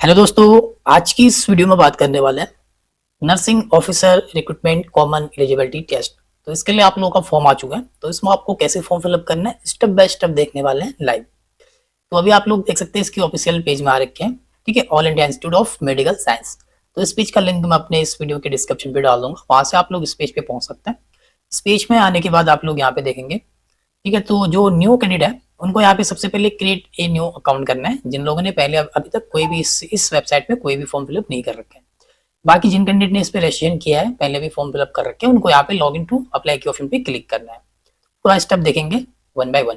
Hello दोस्तों। आज की इस वीडियो में बात करने वाले हैं nursing officer recruitment common eligibility test. तो इसके लिए आप लोगों का फॉर्म आ चुका है, तो इसमें आपको कैसे फॉर्म फिलअप करना है स्टेप बाय स्टेप देखने वाले हैं लाइव। तो अभी आप लोग देख सकते हैं इसकी ऑफिशियल पेज में आ रखे हैं, ठीक है, all India institute of medical science. तो इस पेज का लिंक मैं अपने इस वीडियो के डिस्क्रिप्शन पे डाल दूंगा, वहां से आप लोग इस पेज पे पहुंच सकते हैं। इस पेज में आने के बाद आप लोग यहाँ पे देखेंगे, ठीक है। तो जो न्यू कैंडिडेट है उनको यहाँ पे सबसे पहले क्रिएट ए न्यू अकाउंट करना है, जिन लोगों ने पहले अभी तक कोई भी इस वेबसाइट पे कोई भी फॉर्म फिलअप नहीं कर रखे हैं। बाकी जिन कैंडिडेट ने इस पे रजिस्ट्रेशन किया है, पहले भी फॉर्म फिलअप कर रखे हैं, उनको यहाँ पे लॉग इन टू अप्लाई के ऑप्शन पे क्लिक करना है। पूरा स्टेप देखेंगे वन बाय वन,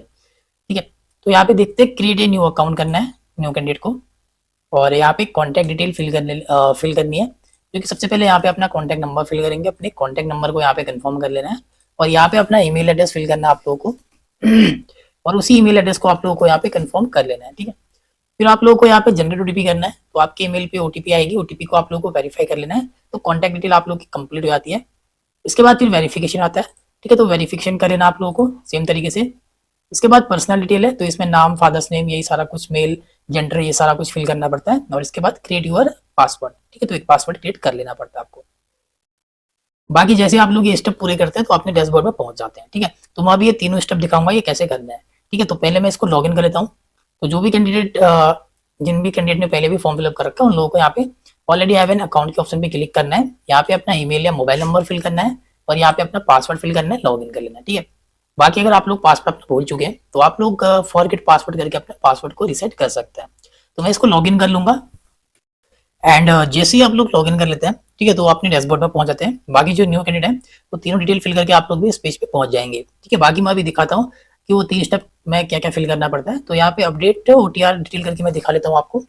ठीक है। तो यहाँ पे देखते हैं क्रिएट ए न्यू अकाउंट करना है न्यू कैंडिडेट को, और यहाँ पे कॉन्टैक्ट डिटेल फिल करनी है, जो कि सबसे पहले यहाँ पे अपना कॉन्टैक्ट नंबर फिल करेंगे। अपने कॉन्टैक्ट नंबर को यहाँ पे कंफर्म कर लेना है, और यहाँ पे अपना ईमेल एड्रेस फिल करना है आप लोगों को और उसी ईमेल एड्रेस को आप लोगों को यहाँ पे कंफर्म कर लेना है, ठीक है। फिर आप लोगों को यहाँ पे जनरेट ओटीपी करना है, तो आपके ईमेल पे ओटीपी आएगी, ओटीपी को आप लोगों को वेरीफाई कर लेना है। तो कॉन्टैक्ट डिटेल आप लोगों की कंप्लीट हो जाती है। इसके बाद फिर वेरिफिकेशन आता है, ठीक है। तो वेरिफिकेशन कर लेना आप लोगों को सेम तरीके से। इसके बाद पर्सनल डिटेल है, तो इसमें नाम, फादर्स नेम, यही सारा कुछ, मेल, जेंडर, ये सारा कुछ फिल करना पड़ता है। और इसके बाद क्रिएट योर पासवर्ड, ठीक है। तो एक पासवर्ड क्रिएट कर लेना पड़ता है आपको। बाकी जैसे आप लोग ये स्टेप पूरे करते हैं तो अपने डैशबोर्ड में पहुंच जाते हैं, ठीक है। तो मैं अभी ये तीनों स्टेप दिखाऊंगा ये कैसे करना है, ठीक है। तो पहले मैं इसको लॉगिन कर लेता हूँ। तो जो भी कैंडिडेट जिन भी कैंडिडेट ने पहले भी फॉर्म फिलअप कर रखा है, उन लोगों को यहाँ पे ऑलरेडी हैव एन अकाउंट के ऑप्शन पे क्लिक करना है। यहाँ पे अपना ईमेल या मोबाइल नंबर फिल करना है, और यहाँ पे अपना पासवर्ड फिल करना है, लॉगिन कर लेना है, ठीक है। बाकी अगर आप लोग पासवर्ड अपना भूल चुके हैं तो आप लोग फॉरगेट पासवर्ड करके अपने पासवर्ड को रिसेट कर सकते हैं। तो मैं इसको लॉगिन कर लूंगा, एंड जैसे ही आप लोग लॉगिन कर लेते हैं, ठीक है, तो अपने डैशबोर्ड में पहुंच जाते हैं। बाकी जो न्यू कैंडिडेट है वो तीनों डिटेल फिल करके आप लोग भी इस पेज पे पहुंच जाएंगे, ठीक है। बाकी मैं अभी दिखाता हूँ कि वो 3 स्टेप में क्या क्या फिल करना पड़ता है। तो यहाँ पे अपडेट ओटीआर डिटेल करके मैं दिखा लेता हूँ आपको,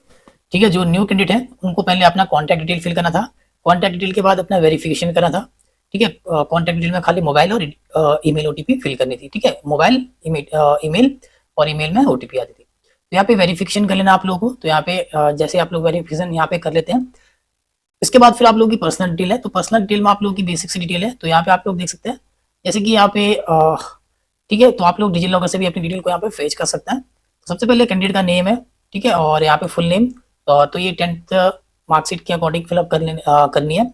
ठीक है। जो न्यू कैंडिडेट है उनको पहले अपना कॉन्टैक्ट डिटेल फिल करना था, कॉन्टैक्ट डिटेल के बाद अपना वेरिफिकेशन करना था, ठीक है। कॉन्टैक्ट डिटेल में खाली मोबाइल और ईमेल ओटीपी फिल करनी थी, ठीक है। मोबाइल, ईमेल और ईमेल में ओटीपी आती थी। तो यहाँ पे वेरिफिकेशन कर लेना आप लोगों को। तो यहाँ पे जैसे आप लोग वेरिफिकेशन यहाँ पे कर लेते हैं, इसके बाद फिर आप लोगों की पर्सनल डिटेल है। तो पर्सनल डिटेल में आप लोगों की बेसिक सी डिटेल है। तो यहाँ पे आप लोग देख सकते हैं, जैसे कि यहाँ पे ठीक है, तो आप लोग डिजी लॉकर से भी अपनी डिटेल को यहाँ पे फेच कर सकते हैं। तो सबसे पहले कैंडिडेट का नेम है, ठीक है, और यहाँ पे फुल नेम, तो ये 10th मार्कशीट के अकॉर्डिंग फिलअप करनी है।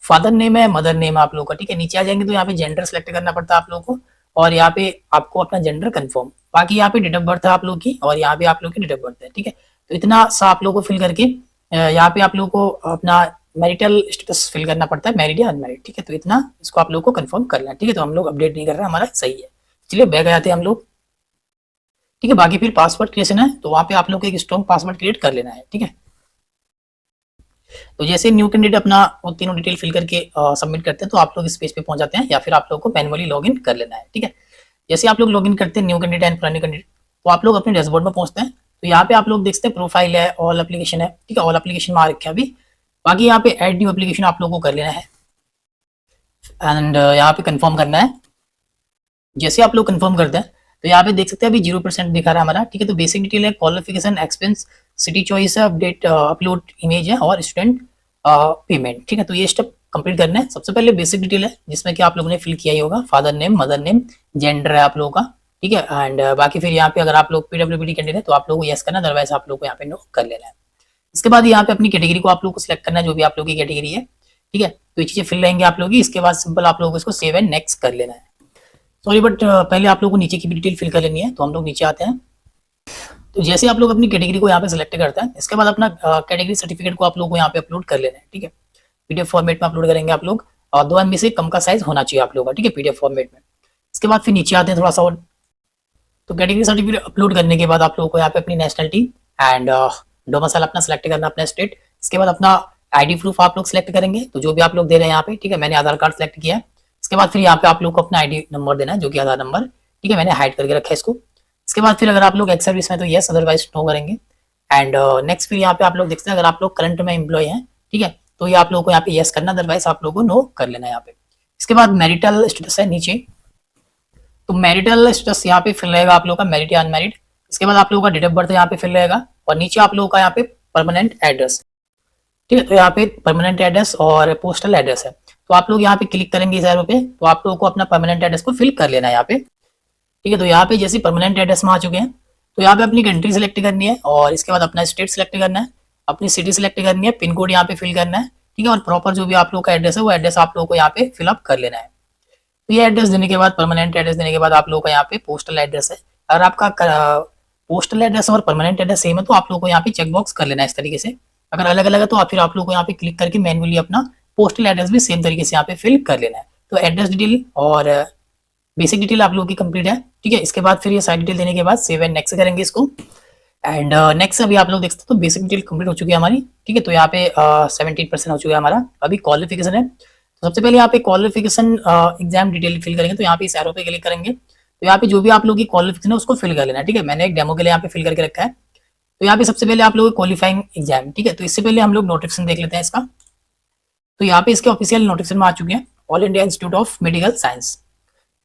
फादर नेम है, मदर नेम है आप लोगों का, ठीक है। नीचे आ जाएंगे तो यहाँ पे जेंडर सेलेक्ट करना पड़ता है आप लोगों को, और यहाँ पे आपको अपना जेंडर कंफर्म। बाकी यहाँ पे डेट ऑफ बर्थ है आप लोग की, और यहाँ पे आप लोग की डेट ऑफ बर्थ है, ठीक है। तो इतना सा आप लोगों को फिल करके यहाँ पे आप लोगों को अपना मैरिटल स्टेटस फिल करना पड़ता है, मैरिड या अनमैरिड, ठीक है। तो इतना इसको आप लोग को कंफर्म करना है, ठीक है। तो हम लोग अपडेट नहीं कर रहे हैं, हमारा सही है। चलिए बैक आ जाते हैं हम लोग, ठीक है। बाकी फिर पासवर्ड क्रिएशन है, तो वहाँ पे आप लोग को एक स्ट्रॉन्ग पासवर्ड क्रिएट कर लेना है, ठीक है। तो जैसे न्यू कैंडिडेट अपना वो तीनों डिटेल फिल करके सबमिट करते हैं, तो आप लोग इस पेज पे पहुंच जाते हैं, या फिर आप लोग को मैनुअली लॉगिन कर लेना है, ठीक है। जैसे आप लोग लॉगिन करते हैं न्यू कैंडिडेट एंड पुराने कैंडिडेट, तो आप लोग अपने डैशबोर्ड में पहुंचते हैं। तो यहाँ पे आप लोग देखते हैं प्रोफाइल है, ऑल एप्लीकेशन है, ठीक है। ऑल एप्लीकेशन में आ रखा है अभी। बाकी यहाँ पे ऐड न्यू एप्लीकेशन आप लोगों को कर लेना है, एंड यहाँ पे कंफर्म करना है। जैसे आप लोग कंफर्म करते हैं तो यहाँ पे देख सकते हैं अभी 0% दिखा रहा है हमारा, ठीक है। तो बेसिक डिटेल है, क्वालिफिकेशन, एक्सपेंस, सिटी चॉइस है, अपडेट अपलोड इमेज है, और स्टूडेंट पेमेंट, ठीक है। तो ये स्टेप कंप्लीट करना है। सबसे पहले बेसिक डिटेल है, जिसमें कि आप लोगों ने फिल किया ही होगा, father name, mother name, gender है आप लोगों का, ठीक है। एंड बाकी फिर यहाँ पे अगर आप लोग पीडब्ल्यूबीडी कैंडिडेट है तो आप लोगों को यस करना, अदरवाइज आप लोग को यहाँ पे नो कर लेना है। इसके बाद यहाँ पे अपनी कैटेगरी को आप लोग को सिलेक्ट करना है, जो भी आप लोग की कैटेगरी है, ठीक है। तो ये चीजें फिल रहेंगे आप लोग की। इसके बाद सिंपल आप लोगों को इसको सेव एंड नेक्स्ट कर लेना है। सॉरी बट पहले आप लोगों को नीचे की भी डिटेल फिल कर लेनी है। तो हम लोग नीचे आते हैं। तो जैसे आप लोग अपनी कैटेगरी को यहाँ पे सिलेक्ट करते हैं, इसके बाद अपना कैटेगरी सर्टिफिकेट को आप लोग को यहाँ पे अपलोड कर लेना है, ठीक है। पीडीएफ फॉर्मेट में अपलोड करेंगे आप लोग, और 2 MB से कम का साइज होना चाहिए आप लोगों का, ठीक है, पीडीएफ फॉर्मेट में। इसके बाद फिर नीचे आते हैं थोड़ा सा और। तो कैटेगरी सर्टिफिकेट अपलोड करने के बाद आप लोगों को यहाँ पे अपनी नेशनलिटी एंड डोमिसाइल अपना सेलेक्ट करना, अपना स्टेट। इसके बाद अपना आईडी प्रूफ आप लोग सेलेक्ट करेंगे, तो जो भी आप लोग दे रहे हैं यहाँ पे, ठीक है। मैंने आधार कार्ड सेलेक्ट किया है। इसके बाद फिर यहाँ पे आप लोग को अपना आईडी नंबर देना है, जो कि आधार नंबर, ठीक है। मैंने हाइड करके रखा है इसको। इसके बाद फिर अगर आप लोग एक्स सर्विस में तो यस, अदरवाइज नो करेंगे। एंड नेक्स्ट फिर यहाँ पे आप लोग देखते हैं, अगर आप लोग करंट में एम्प्लॉय हैं, ठीक है, तो ये आप लोगों को यहाँ पे यस करना, अदरवाइज आप लोगों को नो कर लेना है यहाँ पे। इसके बाद मैरिटल स्टेटस है नीचे, तो मैरिटल स्टेटस यहाँ पे फिल रहेगा आप लोगों का, मैरिड या अनमैरिड। इसके बाद आप लोगों का डेट ऑफ बर्थ यहाँ पे फिल रहेगा, और नीचे आप लोगों का यहाँ पे परमानेंट एड्रेस, ठीक है। तो यहाँ पे परमानेंट एड्रेस और पोस्टल एड्रेस है। तो आप लोग यहाँ पे क्लिक करेंगे इस एरो पे, तो आप लोगों को अपना परमानेंट एड्रेस को फिल कर लेना है यहाँ पे, ठीक है। तो यहाँ पे जैसे परमानेंट एड्रेस में आ चुके हैं, तो यहाँ पे अपनी कंट्री सेलेक्ट करनी है, और इसके बाद अपना स्टेट सेलेक्ट करना है। अपनी सिटी सिलेक्ट करनी है, पिन कोड यहाँ पे फिल करना है, ठीक है, और प्रॉपर जो भी आप लोग का एड्रेस है वो एड्रेस आप लोगों को यहाँ पे फिलअप कर लेना है। तो ये एड्रेस देने के बाद, परमानेंट एड्रेस देने के बाद आप लोगों का यहाँ पे पोस्टल एड्रेस है। अगर आपका पोस्टल एड्रेस और परमानेंट एड्रेस सेम है तो आप लोगों को यहाँ पे चेकबॉक्स कर लेना है इस तरीके से। अगर अलग अलग है तो फिर आप लोगों को यहाँ पे क्लिक करके मैन्युअली अपना पोस्टल एड्रेस भी सेम तरीके से यहाँ पे फिल कर लेना है। तो एड्रेस डिटेल और बेसिक डिटेल आप लोगों की कंप्लीट है, ठीक है। इसके बाद फिर ये सारी डिटेल देने के बाद सेव एंड नेक्स्ट करेंगे इसको। एंड नेक्स्ट अभी आप लोग देख सकते हो तो बेसिक डिटेल कंप्लीट हो चुकी है हमारी, ठीक है। तो यहाँ पे 17% हो चुका है हमारा। अभी क्वालिफिकेशन है, तो सबसे पहले यहाँ पे क्वालिफिकेशन एग्जाम डिटेल फिल करेंगे। तो यहाँ पे इस एरो पे क्लिक करेंगे, तो यहाँ पे जो भी आप लोग की क्वालिफिकेशन है उसको फिल कर लेना है, ठीक है। मैंने एक डेमो के लिए यहाँ पे फिल करके रखा है। तो यहाँ पे सबसे पहले आप लोग क्वालिफाइंग एग्जाम, ठीक है। तो इससे पहले हम लोग नोटिफिकेशन देख लेते हैं इसका। तो यहाँ पे इसके ऑफिशियल नोटिफिकेशन में आ चुके हैं, all India institute of medical science,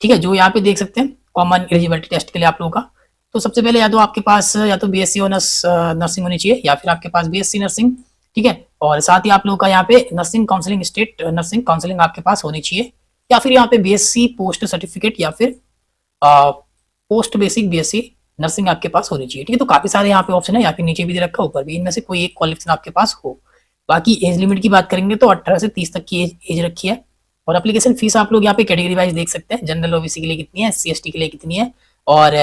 ठीक है। जो यहाँ पे देख सकते हैं कॉमन एलिजिबिलिटी टेस्ट के लिए आप लोगों का। तो सबसे पहले या तो आपके पास या तो बीएससी ऑनर्स नर्सिंग होनी चाहिए या फिर आपके पास बीएससी नर्सिंग, ठीक है। और साथ ही आप लोगों का यहाँ पे nursing counselling, state nursing counselling आपके पास होनी चाहिए, या फिर यहाँ पे बीएससी पोस्ट सर्टिफिकेट या फिर पोस्ट बेसिक बीएससी नर्सिंग आपके पास होनी चाहिए, ठीक है। तो काफी सारे यहाँ पे ऑप्शन है, या फिर नीचे भी दे रखा, ऊपर भी, इनमें से कोई एक क्वालिफिकेशन आपके पास हो। बाकी एज लिमिट की बात करेंगे तो 18 से 30 तक की एज रखी है। और एप्लीकेशन फीस आप लोग यहाँ पे कैटेगरी वाइज देख सकते हैं, जनरल ओबीसी के लिए कितनी है, एससी एसटी के लिए कितनी है, और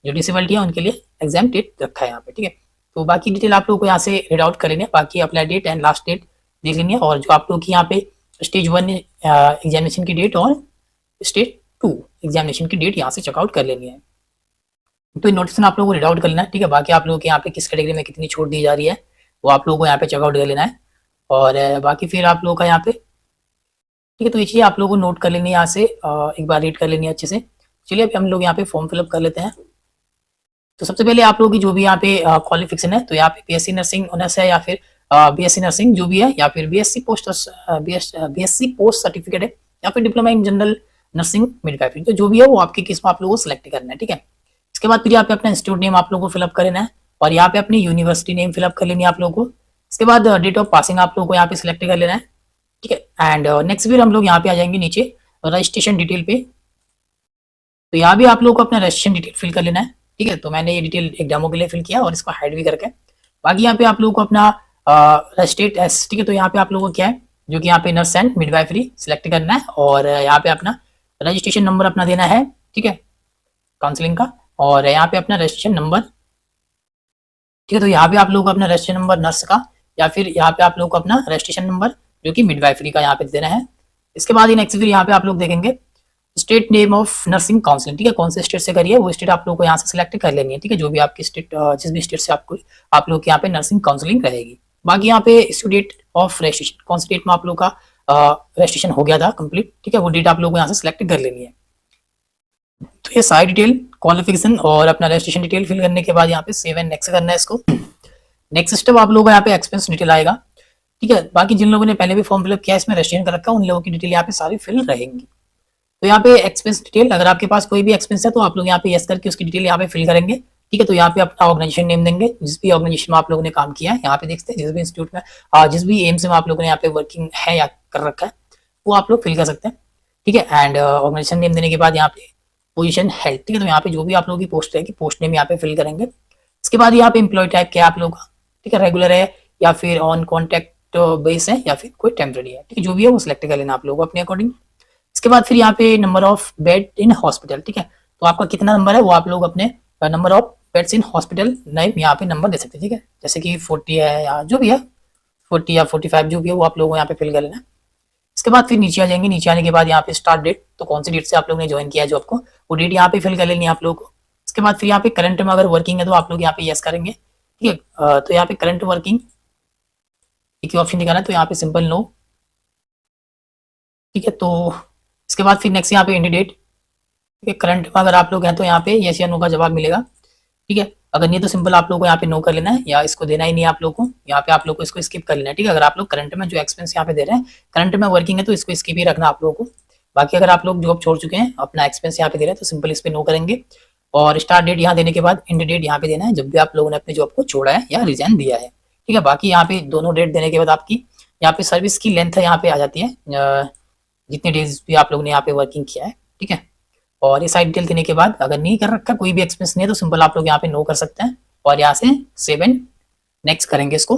जो डिसेबिलिटी है उनके लिए एग्जाम डेट रखा है यहाँ पे, ठीक है। तो बाकी डिटेल आप लोगों को यहाँ से रीड आउट कर लेनी है। बाकी apply date and last date देख लेनी है, और जो आप लोग की यहाँ पे स्टेज 1 एग्जामिनेशन की डेट और स्टेज 2 एग्जामिनेशन की डेट यहाँ से चेकआउट कर लेनी है। तो नोटिफिकेशन आप लोगों को रीड आउट कर लेना है, ठीक है। बाकी आप लोगों के यहाँ पे किस कैटेगरी में कितनी छूट दी जा रही है वो आप लोगों को यहाँ पे चेकआउट कर लेना है। और बाकी फिर आप लोगों का यहाँ पे, ठीक है। तो ये चीज़ आप लोगों को नोट कर लेनी है, यहाँ से एक बार रीड कर लेनी है अच्छे से। चलिए अभी हम लोग यहाँ पे फॉर्म फिलअप कर लेते हैं। तो सबसे पहले आप लोगों की जो भी यहाँ पे क्वालिफिकेशन है, तो यहाँ पे बीएससी नर्सिंग ऑनर्स है या फिर बीएससी नर्सिंग जो भी है, या फिर बीएससी पोस्ट सर्टिफिकेट है, या फिर diploma in general nursing midwifery, तो जो भी है वो आपकी किस्म आप लोगों को सिलेक्ट करना है, ठीक है। इसके बाद फिर यहाँ पे अपना इंस्टीट्यूट नेम आप लोगों को फिलअप कर लेना है, और यहाँ पे अपनी यूनिवर्सिटी नेम फिलअप कर लेनी है आप लोगों को। इसके बाद डेट ऑफ पासिंग आप लोगों को यहाँ पे सिलेक्ट कर लेना है, ठीक है। एंड नेक्स्ट फिर हम लोग यहाँ पे आ जाएंगे नीचे रजिस्ट्रेशन डिटेल पे। तो यहाँ भी आप लोगों को अपना रजिस्ट्रेशन डिटेल फिल कर लेना है, ठीक है। तो मैंने ये डिटेल एक डेमो के लिए फिल किया और इसको हाइड भी करके। बाकी यहाँ पे आप लोगों को अपना रजिस्ट्रेट एस, ठीक है। तो यहाँ पे आप लोगों को क्या है, जो कि यहाँ पे नर्स एंड मिडवाइफरी सिलेक्ट करना है, और यहाँ पे अपना रजिस्ट्रेशन नंबर अपना देना है, ठीक है, काउंसलिंग का। और यहाँ पे अपना रजिस्ट्रेशन नंबर, ठीक है। तो यहाँ पे आप लोगों को अपना रजिस्ट्रेशन नंबर नर्स का, या फिर यहाँ पे आप लोगों को अपना रजिस्ट्रेशन नंबर जो कि मिडवाइफरी का यहाँ पे देना है। इसके बाद नेक्स्ट फिर यहाँ पे आप लोग देखेंगे state name of nursing counselling, ठीक है। कौन से स्टेट से करिए वो स्टेट आप लोगों को यहाँ से सिलेक्ट कर लेनी है, ठीक है। जो भी आपकी स्टेट, जिस भी स्टेट से आप लोग यहाँ पे नर्सिंग काउंसलिंग रहेगी। बाकी यहाँ पे इश्यू डेट ऑफ रजिस्ट्रेशन, कौन सी डेट में आप लोग का रजिस्ट्रेशन हो गया था कंप्लीट, ठीक है, वो डेट आप लोगों को यहाँ से सिलेक्ट कर लेनी है। तो ये सारी डिटेल क्वालिफिकेशन और अपना रजिस्ट्रेशन डिटेल फिल करने के बाद यहाँ पे सेव एंड नेक्स्ट करना है इसको। नेक्स्ट स्टेप आप लोगों को यहाँ पे एक्सपेंस डिटेल आएगा, ठीक है। बाकी जिन लोगों ने पहले भी फॉर्म फिलअप किया इसमें रजिस्ट्रेशन कर रखा है उन लोगों की डिटेल यहाँ पे सारी फिल रहेंगी। तो यहाँ पे एक्सपेंस डिटेल, अगर आपके पास कोई भी एक्सपेंस है तो आप लोग यहाँ पे यस करके उसकी डिटेल यहाँ पे फिल करेंगे, ठीक है। तो यहाँ पे अपना ऑर्गेनाइजेशन नेम देंगे, जिस भी ऑर्गेनाइजेशन में आप लोगों ने काम किया है। यहाँ पे देखते हैं जिस भी इंस्टीट्यूट में, जिस भी एम्स में आप लोगों ने यहाँ पे वर्किंग है या कर रखा है वो आप लोग फिल कर सकते हैं, ठीक है। एंड ऑर्गेनाइजेशन नेम देने के बाद यहाँ पे पोजीशन हेल्थ, ठीक है। तो यहाँ पे जो भी आप लोगों की पोस्ट रहेगी पोस्ट नेम यहाँ पे फिल करेंगे। इसके बाद यहाँ पे एम्प्लॉय टाइप क्या है आप लोगों का, ठीक है, रेगुलर है या फिर ऑन कॉन्ट्रैक्ट बेस है या फिर कोई टेम्पररी है, ठीक है। जो भी है वो सिलेक्ट कर लेना आप लोगों को अपने अकॉर्डिंग। इसके बाद फिर यहाँ पे number of bed in hospital, ठीक है। तो आपका कितना नंबर है वो आप लोग अपने number of beds in hospital name यहाँ पे नंबर दे सकते हैं, ठीक है। जैसे कि 40 है या जो भी है 40 या 45 जो भी है वो आप लोगों को यहाँ पे फिल कर लेना। इसके बाद फिर नीचे आ जाएंगे, नीचे आने के बाद यहाँ पे स्टार्ट डेट, तो कौन सी डेट से आप लोगों ने ज्वाइन किया है जॉब को वो डेट यहाँ पे फिल कर लेनी है आप लोगों को। इसके बाद फिर यहाँ पे करंट में अगर वर्किंग है तो आप लोग यहाँ पे यस करेंगे, ठीक है। तो यहाँ पे करंट वर्किंग एक ही ऑप्शन दिखाना है, तो यहाँ पे सिंपल नो, ठीक है। तो इसके बाद फिर नेक्स्ट यहाँ पे इंडिडेट, ठीक है। करंट में अगर आप लोग हैं तो यहाँ पे यस या नो का जवाब मिलेगा, ठीक है। अगर नहीं तो सिंपल आप लोगों को यहाँ पे नो कर लेना है, या इसको देना ही नहीं है आप लोग को, यहाँ पे आप लोग को इसको स्किप कर लेना है, ठीक है। अगर आप लोग करंट में जो एक्सपेंस यहाँ पे दे रहे हैं करंट में वर्किंग है तो इसको स्किप ही रखना आप लोगों को। बाकी अगर आप लोग जॉब छोड़ चुके हैं अपना एक्सपेंस यहाँ पे दे रहे हैं तो सिंपल इस पे नो करेंगे। और स्टार्ट डेट यहाँ देने के बाद एंड डेट यहाँ पे देना है जब भी आप लोगों ने अपनी जॉब को छोड़ा है या रिजाइन दिया है, ठीक है। बाकी यहाँ पे दोनों डेट देने के बाद आपकी यहाँ पे सर्विस की लेंथ है यहाँ पे आ जाती है, जितने डेज भी आप लोगों ने यहाँ पे वर्किंग किया है, ठीक है। और ये साइड डिटेल देने के बाद अगर नहीं कर रखा कोई भी एक्सपेंस नहीं है तो सिंपल आप लोग यहाँ पे नो कर सकते हैं, और यहाँ से सेव एंड नेक्स्ट करेंगे इसको।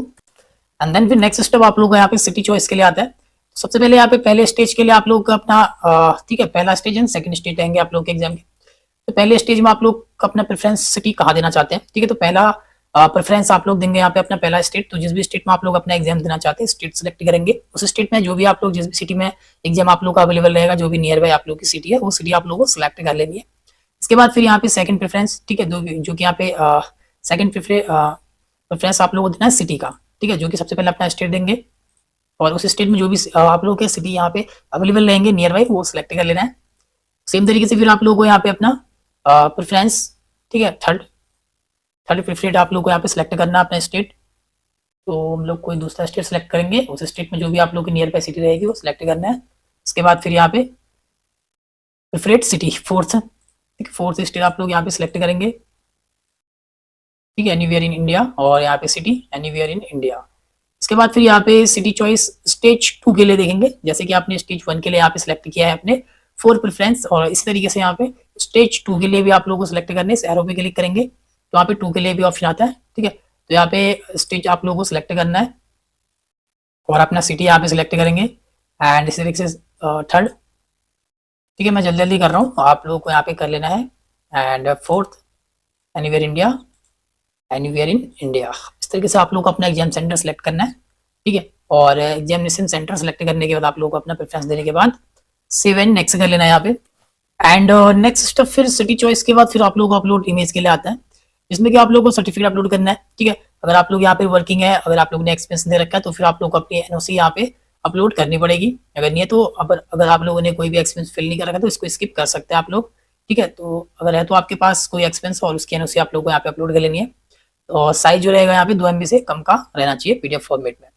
एंड देन फिर नेक्स्ट स्टेप आप लोग को यहाँ पे सिटी चॉइस के लिए आता है। सबसे पहले यहाँ पे पहले स्टेज के लिए आप लोग अपना ठीक है, पहला स्टेज एंड सेकंड स्टेज रहेंगे आप लोग के एग्जाम के। तो पहले स्टेज में आप लोग अपना प्रेफरेंस सिटी कहाँ देना चाहते हैं, ठीक है। तो पहला प्रेफरेंस आप लोग देंगे यहाँ पे अपना पहला स्टेट। तो जिस भी स्टेट में आप लोग अपना एग्जाम देना चाहते हैं स्टेट सेलेक्ट करेंगे। उस स्टेट में जो भी आप लोग जिस भी सिटी में एग्जाम आप लोग का अवेलेबल रहेगा, जो भी नियर बाय आप लोग की सिटी है, वो सिटी आप लोग को सिलेक्ट कर लेनी है। इसके बाद फिर यहाँ पे सेकंड प्रेफरेंस, ठीक है, जो कि यहाँ पे सेकंड प्रेफरेंस आप लोग को देना है सिटी का, ठीक है, जो कि सबसे पहले अपना स्टेट देंगे और उस स्टेट में जो भी आप लोगों के सिटी यहाँ पे अवेलेबल रहेंगे नियर बाय, वो सिलेक्ट कर लेना है। सेम तरीके से फिर आप लोगों को यहाँ पे अपना प्रेफरेंस, ठीक है, थर्ड प्रेफरेंस आप लोग को यहाँ पे सिलेक्ट करना है अपना स्टेट। तो हम लोग कोई दूसरा स्टेट सेलेक्ट करेंगे, उस स्टेट में जो भी आप लोग की नियर बाय सिटी रहेगी वो सिलेक्ट करना है। इसके बाद फिर यहाँ पे प्रेफरेड सिटी फोर्थ, ठीक है, फोर्थ स्टेट आप लोग यहाँ पे सिलेक्ट करेंगे, ठीक है, एनीवेयर इन इंडिया, और यहाँ पे सिटी एनीवेयर इन इंडिया। इसके बाद फिर यहाँ पे सिटी चॉइस स्टेज 2 के लिए देखेंगे, जैसे कि आपने स्टेज 1 के लिए यहाँ पे सिलेक्ट किया है अपने 4 प्रेफरेंस, और इस तरीके से यहाँ पे स्टेज 2 के लिए भी आप लोगों को सिलेक्ट करने, इस एरो पे क्लिक करेंगे तो यहाँ पे 2 के लिए भी ऑप्शन आता है, ठीक है। तो यहाँ पे स्टेज आप लोगों को सिलेक्ट करना है और अपना सिटी यहाँ पे सिलेक्ट करेंगे एंड इस तरीके से थर्ड, ठीक है, मैं जल्दी जल्दी कर रहा हूँ, आप लोगों को यहाँ पे कर लेना है। And fourth anywhere India, anywhere in India. इस तरीके से आप लोग को अपना एग्जाम सेंटर सेलेक्ट करना है, ठीक है। और एग्जामिनेशन सेंटर सेलेक्ट करने के बाद आप लोग को अपना प्रेफरेंस देने के बाद सेव एंड नेक्स्ट कर लेना है यहाँ पे। एंड नेक्स्ट स्टेप फिर सिटी चॉइस के बाद फिर आप लोग को अपलोड इमेज के लिए आता है, जिसमें कि आप लोग को सर्टिफिकेट अपलोड करना है, ठीक है। अगर आप लोग यहाँ पे वर्किंग है, अगर आप लोग ने एक्सपीरियंस दे रखा है तो फिर आप लोग को अपनी एनओसी यहाँ पे अपलोड करनी पड़ेगी। अगर नहीं है तो अगर आप लोगों ने कोई भी एक्सपीरियंस फिल नहीं कर रखा तो इसको स्किप कर सकते हैं आप लोग, ठीक है। तो अगर है तो आपके पास कोई एक्सपीरियंस और उसकी एनओसी आप लोग को यहाँ पे अपलोड कर लेनी है। और साइज जो रहेगा यहाँ पे 2 MB से कम का रहना चाहिए पीडीएफ फॉर्मेट में।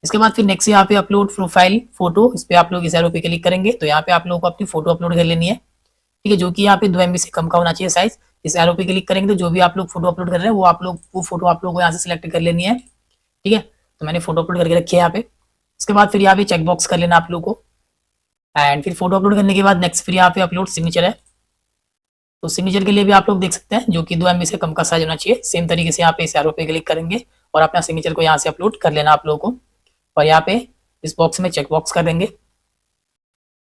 इसके बाद फिर नेक्स्ट यहाँ पे अपलोड प्रोफाइल फोटो, इस पे आप लोग इस एरो पे क्लिक करेंगे तो यहाँ पे आप लोगों को अपनी फोटो अपलोड कर लेनी है, ठीक है, जो कि यहाँ पे 2 MB से कम का होना चाहिए साइज। इस एरो पे क्लिक करेंगे तो जो भी आप लोग फोटो अपलोड कर रहे हैं वो फोटो आप लोग को यहाँ से सिलेक्ट कर लेनी है, ठीक है। तो मैंने फोटो अपलोड करके रखी है यहाँ पे। इसके बाद फिर यहाँ पे चेक बॉक्स कर लेना आप लोग को एंड फिर फोटो अपलोड करने के बाद नेक्स्ट फिर यहाँ पे अपलोड सिग्नेचर है। तो सिग्नेचर के लिए भी आप लोग देख सकते हैं, जो कि 2 MB से कम का साइज होना चाहिए। सेम तरीके से यहाँ पे इस एरो पे क्लिक करेंगे और अपना सिग्नेचर को यहाँ से अपलोड कर लेना आप लोगों को, और यहाँ पे इस बॉक्स में चेक बॉक्स कर देंगे।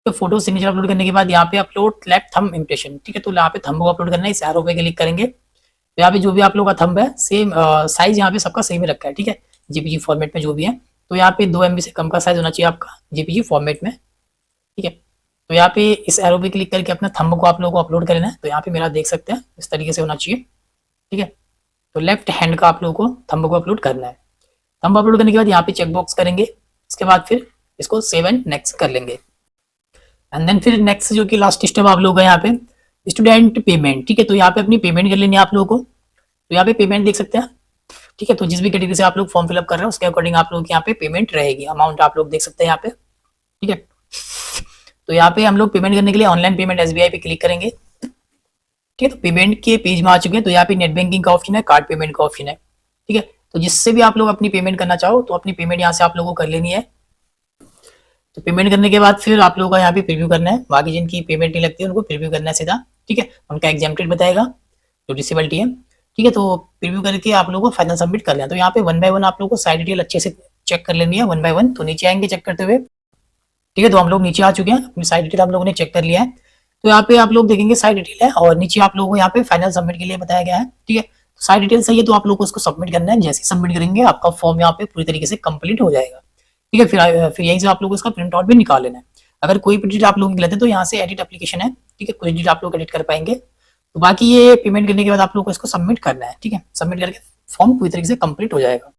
तो फोटो सिग्नेचर अपलोड करने के बाद यहाँ पे अपलोड लेफ्ट थंब इम्प्रेशन, ठीक है, तो यहाँ पे थंब को अपलोड करना है, इस एरो पे क्लिक करेंगे तो यहाँ पे जो भी आप लोग का थंब है सेम साइज यहाँ पे सबका सेम ही रखा है, ठीक है, जीपीजी फॉर्मेट में जो भी है। तो यहाँ पे 2 MB से कम का साइज होना चाहिए आपका जीपीजी फॉर्मेट में, ठीक है। तो यहाँ पे इस एरो पे क्लिक करके अपना थंब को आप लोगों को अपलोड करना है। तो यहाँ पे मेरा देख सकते हैं इस तरीके से होना चाहिए, ठीक है। तो लेफ्ट हैंड का आप लोगों को थंब को अपलोड करना है। थंब अपलोड करने के बाद यहाँ पे चेक बॉक्स करेंगे, इसके बाद फिर इसको सेव एंड नेक्स्ट कर लेंगे। एंड देन फिर नेक्स्ट जो कि लास्ट स्टेप आप लोग है यहाँ पे स्टूडेंट पेमेंट, ठीक है। तो यहाँ पे अपनी पेमेंट कर लेनी है आप लोगों को। तो यहाँ पे पेमेंट देख सकते हैं, ठीक है। तो जिस भी कैटेगरी से आप लोग फॉर्म फिलअप कर रहे हैं उसके अकॉर्डिंग आप लोग यहाँ पे पेमेंट रहेगी, अमाउंट आप लोग देख सकते हैं यहाँ पे, ठीक है। तो यहाँ पे हम लोग पेमेंट करने के लिए ऑनलाइन पेमेंट SBI पे क्लिक करेंगे, ठीक है। तो पेमेंट के पेज में आ चुके हैं। तो यहाँ पे नेट बैंकिंग का ऑप्शन है, कार्ड पेमेंट का ऑप्शन है, ठीक है। तो जिससे भी आप लोग अपनी पेमेंट करना चाहो तो अपनी पेमेंट यहाँ से आप लोगों को कर लेनी है। तो पेमेंट करने के बाद फिर आप लोगों का यहाँ पे प्रीव्यू करना है, बाकी जिनकी पेमेंट नहीं लगती है उनको प्रीव्यू करना है सीधा, ठीक है। उनका एग्जाम्प्टेड बताएगा जो डिसेबिलिटी है, ठीक है। तो प्रीव्यू करके आप लोगों को फाइनल सबमिट कर लेना। तो यहाँ पे 1 बाय 1 आप लोगों को साइड डिटेल अच्छे से चेक कर लेनी है 1 बाय 1। तो नीचे आएंगे चेक करते हुए, ठीक है। तो हम लोग नीचे आ चुके हैं, अपनी साइड डिटेल हम लोगों ने चेक कर लिया है। तो यहाँ पे आप लोग देखेंगे साइड डिटेल है और नीचे आप लोगों को यहाँ पे फाइनल सबमिट के लिए बताया गया है, ठीक है। साइड डिटेल सही है तो आप लोग को उसको सबमिट करना है। जैसे ही सबमिट करेंगे आपका फॉर्म यहाँ पे पूरी तरीके से कंप्लीट हो जाएगा, ठीक है। फिर यहीं से आप लोग को इसका प्रिंट आउट भी निकाल लेना है। अगर कोई भी डिटेल आप लोग गलत है तो यहाँ से एडिट एप्लीकेशन है, ठीक है, कुछ डिटेल आप लोग एडिट कर पाएंगे। तो बाकी ये पेमेंट करने के बाद आप लोग को इसको सबमिट करना है, ठीक है। सबमिट करके फॉर्म पूरी तरीके से कंप्लीट हो जाएगा।